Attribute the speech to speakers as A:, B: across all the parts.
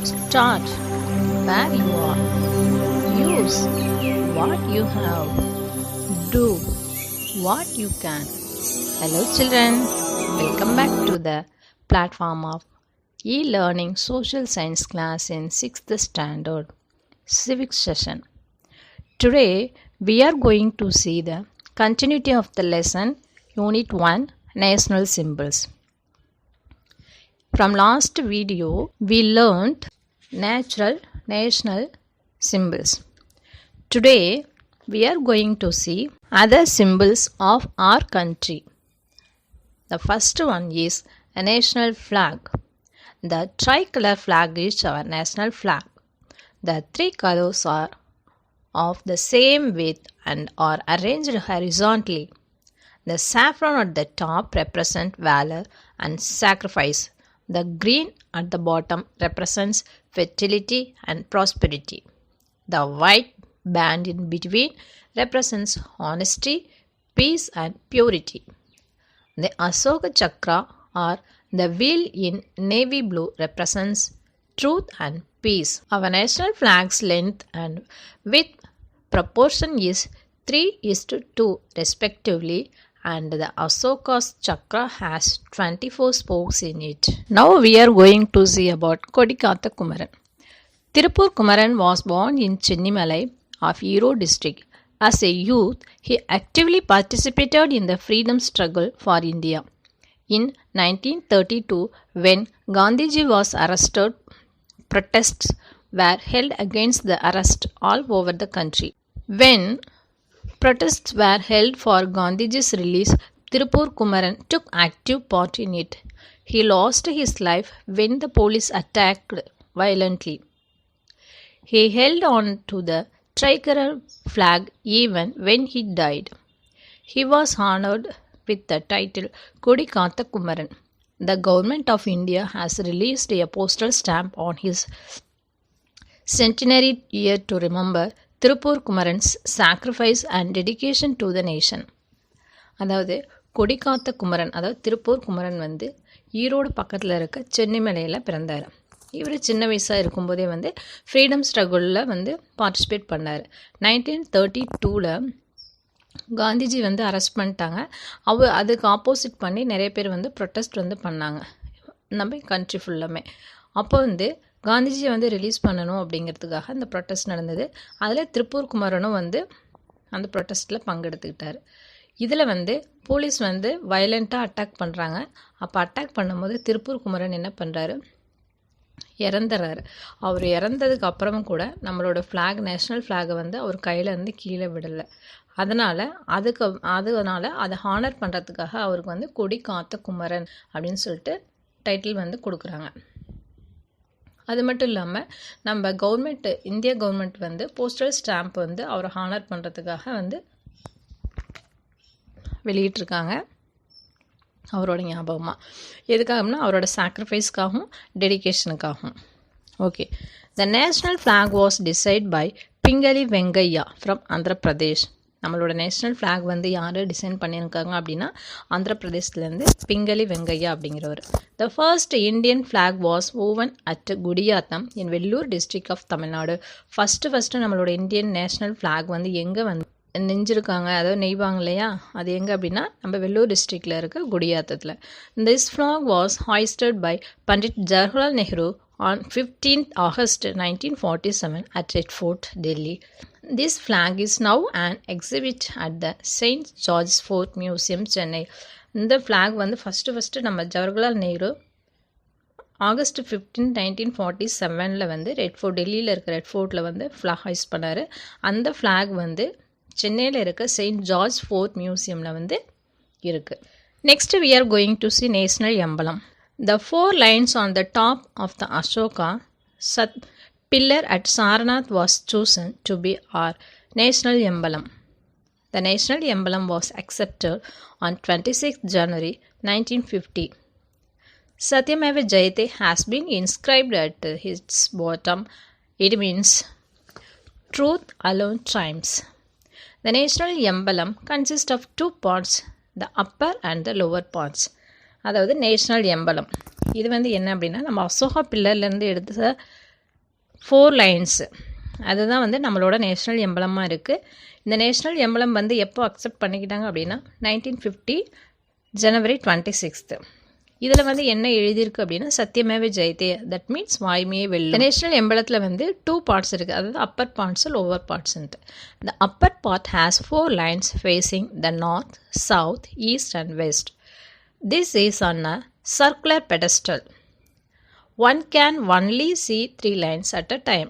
A: Start where you are. Use what you have. Do what you can. Hello, children. Welcome back to the platform of e-learning social science class in 6th standard civics session. Today, we are going to see the continuity of the lesson Unit 1 National Symbols. From last video, we learned national symbols. Today, we are going to see other symbols of our country. The first one is a national flag. The tricolor flag is our national flag. The three colors are of the same width and are arranged horizontally. The saffron at the top represents valor and sacrifice. The green at the bottom represents fertility and prosperity. The white band in between represents honesty, peace and purity. The Ashoka Chakra or the wheel in navy blue represents truth and peace. Our national flag's length and width proportion is 3:2 respectively, and the Ashoka's chakra has 24 spokes in it. Now we are going to see about Kodikatha Kumaran. Tirupur Kumaran was born in Chennimalai of Erode district. As a youth, he actively participated in the freedom struggle for India. In 1932, when Gandhiji was arrested, protests were held against the arrest all over the country. When protests were held for Gandhiji's release, Tirupur Kumaran took active part in it. He lost his life when the police attacked violently. He held on to the tricolor flag even when he died. He was honored with the title Kodikatha Kumaran. The government of India has released a postal stamp on his centenary year to remember Tirupur Kumaran's sacrifice and dedication to the nation. அதாவது கொடிக்காத்த குமரன், அதாவது திருப்பூர் குமரன் வந்து ஈரோடு பக்கத்தில் இருக்க சென்னிமலையில் பிறந்தார். இவர் சின்ன வயசாக இருக்கும்போதே வந்து ஃப்ரீடம் ஸ்ட்ரகுளில் வந்து பார்ட்டிசிபேட் பண்ணார். 1932 காந்திஜி வந்து அரெஸ்ட் பண்ணிட்டாங்க. அதுக்கு ஆப்போசிட் பண்ணி நிறைய பேர் வந்து ப்ரொட்டஸ்ட் வந்து பண்ணாங்க நம்ம கண்ட்ரி ஃபுல்லாமே. அப்போ வந்து காந்திஜியை வந்து ரிலீஸ் பண்ணணும் அப்படிங்கிறதுக்காக அந்த ப்ரொட்டஸ்ட் நடந்தது. அதில் திருப்பூர் குமரனும் வந்து அந்த ப்ரொட்டஸ்ட்டில் பங்கெடுத்துக்கிட்டார். இதில் வந்து போலீஸ் வந்து வயலண்ட்டாக அட்டாக் பண்ணுறாங்க. அப்போ அட்டாக் பண்ணும்போது திருப்பூர் குமரன் என்ன பண்ணுறாரு, இறந்துறாரு. அவர் இறந்ததுக்கு அப்புறமும் கூட நம்மளோட ஃப்ளாக், நேஷ்னல் ஃப்ளாகை வந்து அவர் கையில் இருந்து கீழே விடலை. அதனால் அதை ஹானர் பண்ணுறதுக்காக அவருக்கு வந்து கொடிக்காத்த குமரன் அப்படின்னு சொல்லிட்டு டைட்டில் வந்து கொடுக்குறாங்க. அது மட்டும் இல்லாமல் நம்ம கவர்மெண்ட், இந்திய கவர்மெண்ட் வந்து போஸ்டல் ஸ்டாம்ப் வந்து அவரை ஹானர் பண்ணுறதுக்காக வந்து வெளியிட்டிருக்காங்க அவரோட ஞாபகமாக. எதுக்காகனா அவரோட சாக்ரிஃபைஸ்க்காகவும் டெடிகேஷனுக்காகவும். Okay, the national flag was decide by Pingali Venkayya from Andhra Pradesh. நம்மளோட நேஷ்னல் ஃப்ளாக் வந்து யார் டிசைன் பண்ணியிருக்காங்க அப்படின்னா ஆந்திர பிரதேஷ்லேருந்து பிங்களி வெங்கையா அப்படிங்கிறவர். The first Indian flag was woven at Gudiyatham in Vellore district of Tamil Nadu. First நம்மளோட இந்தியன் நேஷ்னல் ஃப்ளாக் வந்து எங்கே வந்து நெஞ்சிருக்காங்க, அதாவது நெய்வாங்க இல்லையா, அது எங்கே அப்படின்னா நம்ம வெள்ளூர் டிஸ்ட்ரிக்டில் இருக்க குடியாத்தத்தில். This flag was hoisted by Pandit Jawaharlal Nehru on 15th August 1947 at Red Fort, Delhi. This flag is now an exhibit at the St. George's Fort Museum, Chennai. இந்த ஃப்ளாக் வந்து ஃபஸ்ட்டு நம்ம ஜவஹர்லால் நேரு ஆகஸ்ட் 15, 1947 வந்து ரெட் ஃபோர்ட், டெல்லியில் இருக்க ரெட் ஃபோர்ட்டில் வந்து flag hoist பண்ணார். அந்த flag வந்து சென்னையில் இருக்க செயின்ட் ஜார்ஜ் ஃபோர்ட் மியூசியமில் வந்து இருக்குது. Next we are going to see national emblem. The 4 lines on the top of the Ashoka pillar at Sarnath was chosen to be our national emblem. The national emblem was accepted on 26th January 1950. Satyameva Jayate has been inscribed at its bottom. It means truth alone triumphs. The national emblem consists of 2 parts, the upper and the lower parts. அதாவது national emblem இது வந்து என்ன அப்படின்னா நம்ம அசோகா பில்லர்லேருந்து எடுத்த 4 lines அதுதான் வந்து நம்மளோட நேஷ்னல் எம்பளமாக இருக்குது. இந்த நேஷ்னல் எம்பளம் வந்து எப்போ அக்செப்ட் பண்ணிக்கிட்டாங்க அப்படின்னா 1950 ஜனவரி 26. இதில் வந்து என்ன எழுதியிருக்கு அப்படின்னா சத்தியமேவ ஜெயதே, தட் மீன்ஸ் வாய்மையே வெல்லும். இந்த நேஷ்னல் எம்பளத்தில் வந்து 2 பார்ட்ஸ் இருக்குது, அதாவது அப்பர் பார்ட்ஸ் லோவர் பார்ட்ஸ்ன்ட்டு. The upper part has 4 lines facing the north, south, east and west. This is on a circular pedestal. One can only see 3 lines at a time.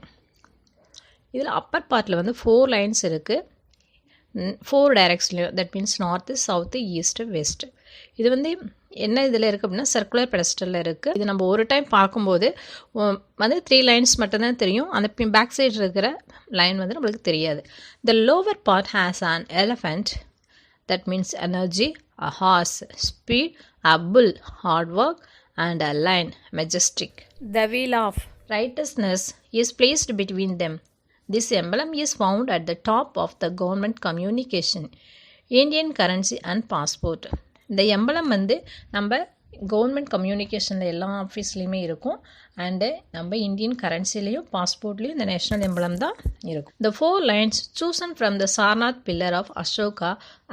A: இதில் அப்பர் பார்ட்டில் வந்து 4 lines இருக்குது, 4 டைரக்ஷன்லையும். That means north, south, east, west. இது வந்து என்ன இதில் இருக்குது அப்படின்னா சர்க்குலர் பெடஸ்டலில் இருக்குது. இது நம்ம ஒரு டைம் பார்க்கும்போது வந்து 3 லைன்ஸ் மட்டும்தான் தெரியும். அந்த பேக் சைடு இருக்கிற லைன் வந்து நம்மளுக்கு தெரியாது. The lower part has an elephant, that means energy, a horse, speed, a bull, hard work, and a lion, majestic. The wheel of righteousness is placed between them. This emblem is found at the top of the government communication, Indian currency and passport. இந்த emblem வந்து நம்ம government கம்யூனிகேஷனில் எல்லா ஆஃபீஸ்லேயுமே இருக்கும். And நம்ம Indian கரன்சிலையும் பாஸ்போர்ட்லேயும் இந்த national emblem தான் இருக்கும். The 4 lines chosen from the Sarnath pillar of Ashoka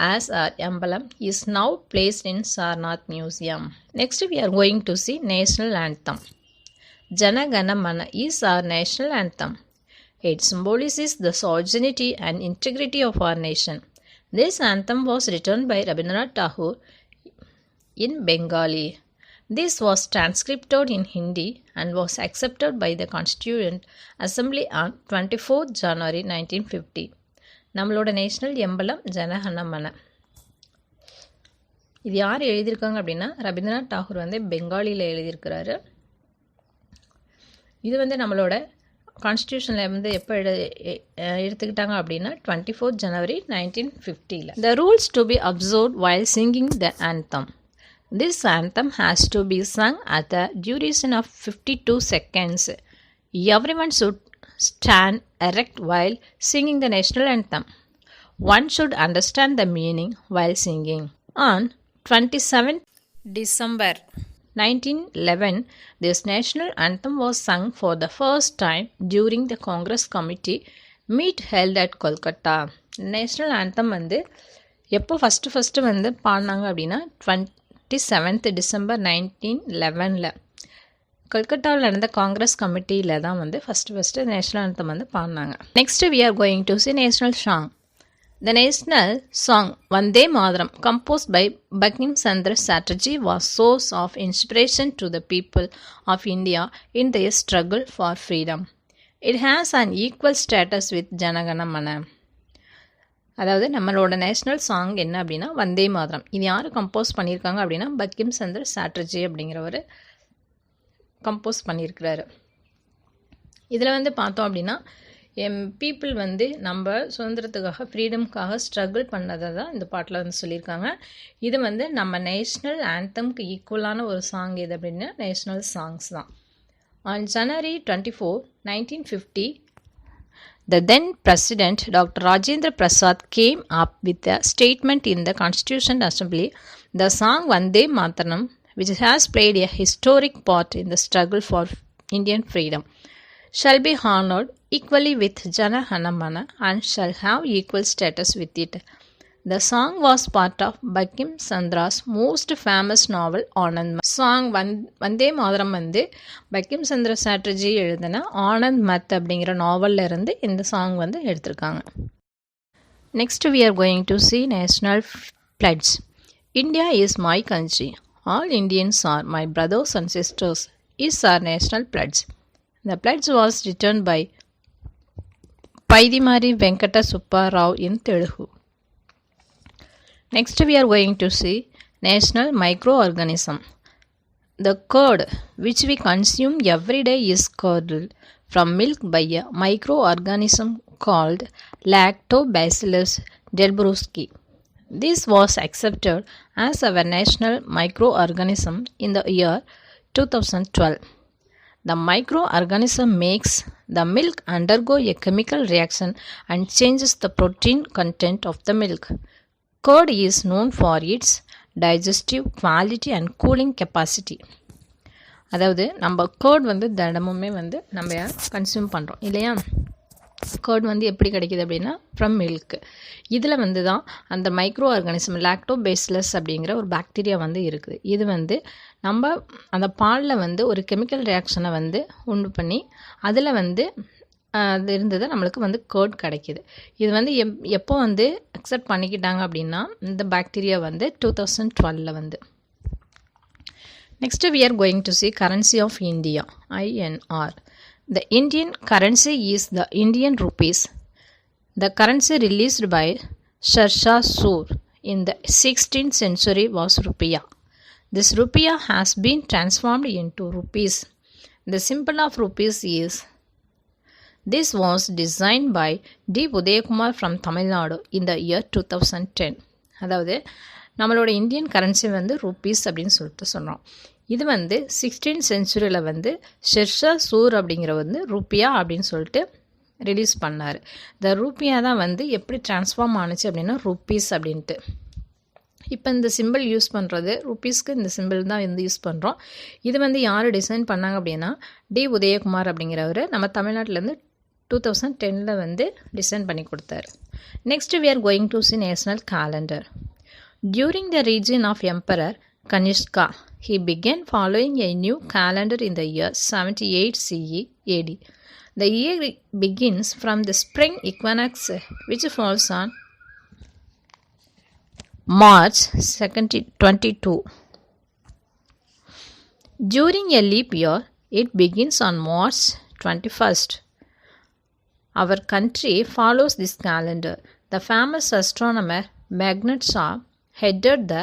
A: as our emblem is now placed in Sarnath Museum. Next we are going to see national anthem. Jana Gana Mana is our national anthem. It symbolizes the sovereignty and integrity of our nation. This anthem was written by Rabindranath Tagore in Bengali. This was transcribed in Hindi and was accepted by the Constituent Assembly on 24th January 1950. நம்மளோட national emblem Jana Gana Mana. இது யார் எழுதியிருக்காங்க அப்படின்னா ரவீந்திரநாத் டாகூர் வந்து பெங்காலியில் எழுதியிருக்கிறாரு. இது வந்து நம்மளோட கான்ஸ்டியூஷனில் வந்து எப்போ எடுத்துக்கிட்டாங்க அப்படின்னா 24th January 1950. The rules to be observed while singing the anthem. This anthem has to be sung at a duration of 52 seconds. Everyone should stand erect while singing the national anthem. One should understand the meaning while singing. On 27th December 1911, this national anthem was sung for the first time during the Congress Committee meet held at Kolkata. National anthem வந்து எப்போ first வந்து பாடினாங்க அப்படின்னா 27th December 1911 கல்கட்டாவில் நடந்த காங்கிரஸ் கமிட்டியில் தான் வந்து first national anthem வந்து பாடினாங்க. Next we are going to see national song. The national song Vande Mataram, composed by Bankim Chandra Chatterjee, was source of inspiration to the people of India in their struggle for freedom. It has an equal status with Jana Gana Mana. அதாவது நம்மளோட national song என்ன அப்படின்னா வந்தே மாதரம். இது யார் compose பண்ணியிருக்காங்க அப்படின்னா பங்கிம் சந்திர சாட்டர்ஜி அப்படிங்கிறவர் compose பண்ணியிருக்கிறாரு. இதில் வந்து பார்த்தோம் அப்படின்னா பீப்புள் வந்து நம்ம சுதந்திரத்துக்காக ஃப்ரீடம்காக ஸ்ட்ரகிள் பண்ணதை தான் இந்த பாட்டில் வந்து சொல்லியிருக்காங்க. இது வந்து நம்ம நேஷ்னல் ஆந்தம்க்கு ஈக்குவலான ஒரு சாங் எது அப்படின்னா நேஷ்னல் சாங்ஸ் தான். On January 24, 1950, the then President Dr. Rajendra Prasad came up with a statement in the Constituent Assembly. The song Vande Mataram, which has played a historic part in the struggle for Indian freedom, shall be honored equally with Jana Gana Mana and shall have equal status with it. The song was part of Bankim Chandra's most famous novel Anand. Song Vande Mataram வந்து பங்கிம் சந்திர சாட்டர்ஜி எழுதின ஆனந்த் மத் அப்படிங்கிற நாவலில் இருந்து இந்த song வந்து எடுத்திருக்காங்க. Next we are going to see national pledge. India is my country. All Indians are my brothers and sisters is our national pledge. The pledge was written by Paidimari Venkata Suppa Rao in Telugu. Next we are going to see national microorganism. The curd which we consume every day is curdled from milk by a microorganism called Lactobacillus delbrueckii. This was accepted as our national microorganism in the year 2012. The microorganism makes the milk undergo a chemical reaction and changes the protein content of the milk. Curd is known for its digestive quality and cooling capacity. அதாவது நம்ம curd வந்து தினமுமே வந்து நம்ம consume பண்ணுறோம் இல்லையா. Curd வந்து எப்படி கிடைக்கிது அப்படின்னா ஃப்ரம் மில்க். இதில் வந்து தான் அந்த மைக்ரோ ஆர்கானிசம் லாக்டோபேசிலஸ் அப்படிங்கிற ஒரு பாக்டீரியா வந்து இருக்குது. இது வந்து நம்ம அந்த பாலில் வந்து ஒரு கெமிக்கல் ரியாக்ஷனை வந்து உண்டு பண்ணி அதில் வந்து அது இருந்தது நம்மளுக்கு வந்து கேர்ட் கிடைக்கிது. இது வந்து எப்போ வந்து அக்செப்ட் பண்ணிக்கிட்டாங்க அப்படின்னா இந்த பாக்டீரியா வந்து 2012 வந்து. Next we are going to see currency of India, INR. The Indian currency is the Indian rupees. The currency released by Sher Shah in the 16th century was rupiah. This rupiah has been transformed into rupees. The symbol of rupees is. This was designed by D. Udayakumar from Tamil Nadu in the year 2010. அதாவது நம்மளோட Indian currency வந்து rupees அப்படின்னு சொல்லிட்டு சொன்னோம். இது வந்து 16th சென்ச்சுரியில் வந்து ஷெர்ஷா சூர் அப்படிங்கிற வந்து ரூபியா அப்படின்னு சொல்லிட்டு ரிலீஸ் பண்ணார். இந்த ரூபியா தான் வந்து எப்படி டிரான்ஸ்ஃபார்ம் ஆணுச்சு அப்படின்னா ருப்பீஸ் அப்படின்ட்டு. இப்போ இந்த சிம்பிள் யூஸ் பண்ணுறது ருப்பீஸ்க்கு இந்த சிம்பிள் தான் வந்து யூஸ் பண்ணுறோம். இது வந்து யார் டிசைன் பண்ணாங்க அப்படின்னா டி உதயகுமார் அப்படிங்கிறவர் நம்ம தமிழ்நாட்டிலேருந்து 2010 வந்து டிசைன் பண்ணி கொடுத்தாரு. Next we are going to see national calendar. During the reign of Emperor Kanishka, he began following a new calendar in the year 78 CE AD. The year begins from the spring equinox, which falls on March 22. During a leap year, it begins on March 21st. Our country follows this calendar. The famous astronomer Magnus Shaw headed the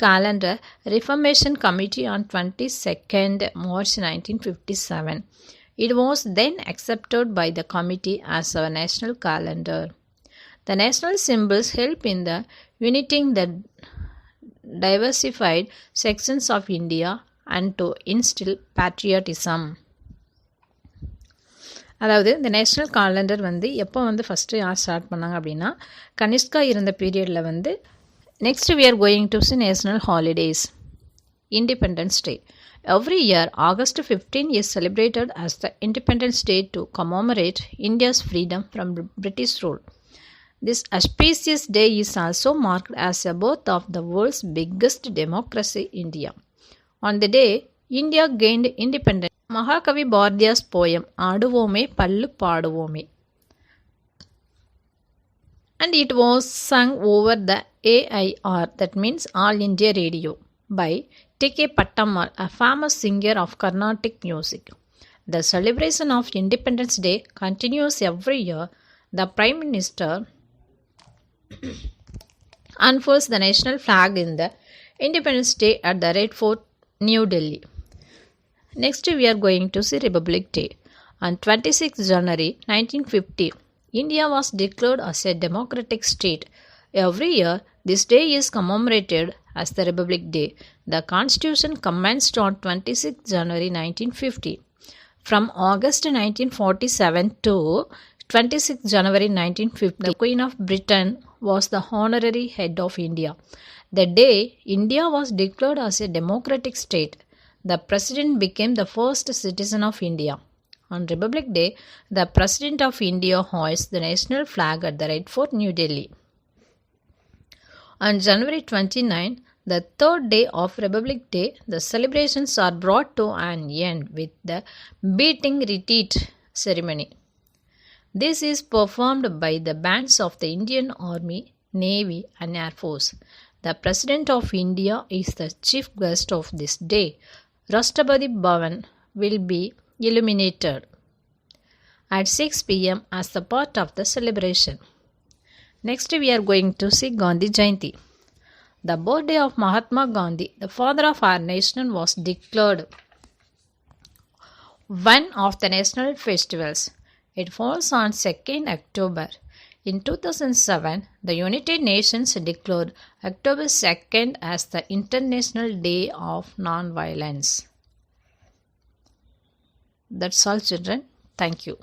A: calendar Reformation Committee on 22nd March 1957. It was then accepted by the committee as our national calendar. The national symbols help in the uniting the diversified sections of India and to instill patriotism. அதாவது இந்த national calendar வந்து எப்போ வந்து first யார் start பண்ணாங்க அப்படின்னா கனிஷ்கா இருந்த பீரியடில் வந்து. Next we are going to see national holidays. Independence Day. Every year, August 15 is celebrated as the Independence Day to commemorate India's freedom from British rule. This auspicious day is also marked as a birth of the world's biggest democracy, India. On the day, India gained independence. Mahakavi Bharatiya's poem Aduvome Pallu Paduvome, and it was sung over the AIR, that means All India Radio, by T.K. Pattammal, a famous singer of Carnatic music. The celebration of Independence Day continues every year. The Prime Minister unfurls the national flag in the Independence Day at the Red Fort, New Delhi. Next we are going to see Republic Day. On 26 January 1950, India was declared as a democratic state. Every year, this day is commemorated as the Republic Day. The Constitution commenced on 26 January 1950. From August 1947 to 26 January 1950, the Queen of Britain was the honorary head of India. The day India was declared as a democratic state, the President became the first citizen of India. On Republic Day, the President of India hoists the national flag at the Red Fort, New Delhi. On January 29, the third day of Republic Day, the celebrations are brought to an end with the beating retreat ceremony. This is performed by the bands of the Indian Army, Navy and Air Force. The President of India is the chief guest of this day. Rashtrapati Bhavan will be illuminated at 6 p.m. as the part of the celebration. Next we are going to see Gandhi Jayanti. The birthday of Mahatma Gandhi, the father of our nation, was declared one of the national festivals. It falls on 2nd October. In 2007, the United Nations declared October 2nd as the International Day of Non-Violence. That's all, children. Thank you.